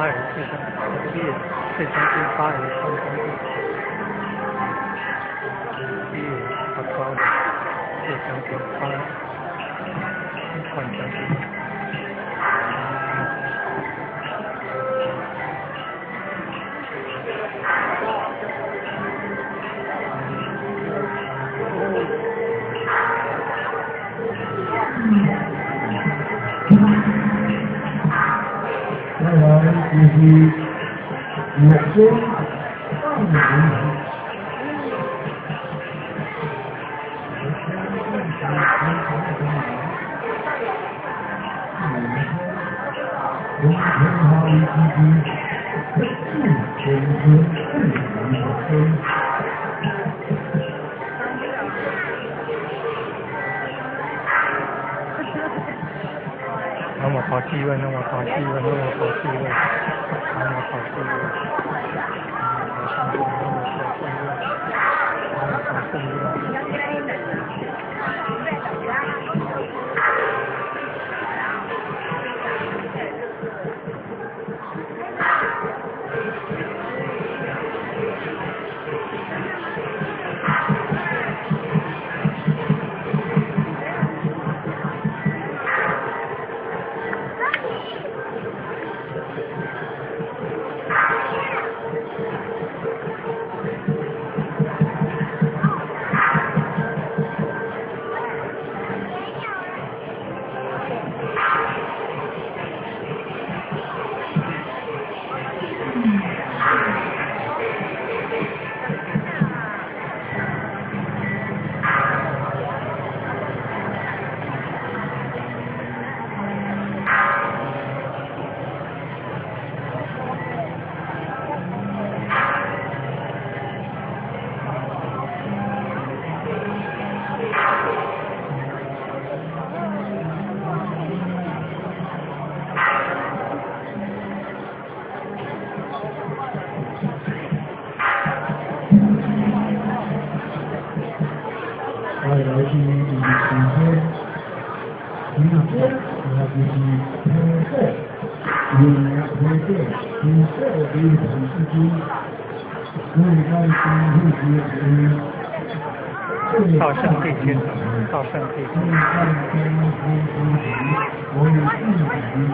八有四三四三四八有三三一八高的四三四八换将军。再来就是我先放的问题。我很好的自己，选择自己的生。那么跑气味，那么跑气味，那么跑气味，那么跑气味，再来是以时间，时间，那就是配色，颜色的显示出，所以它的会是到圣地天堂，到圣地天堂。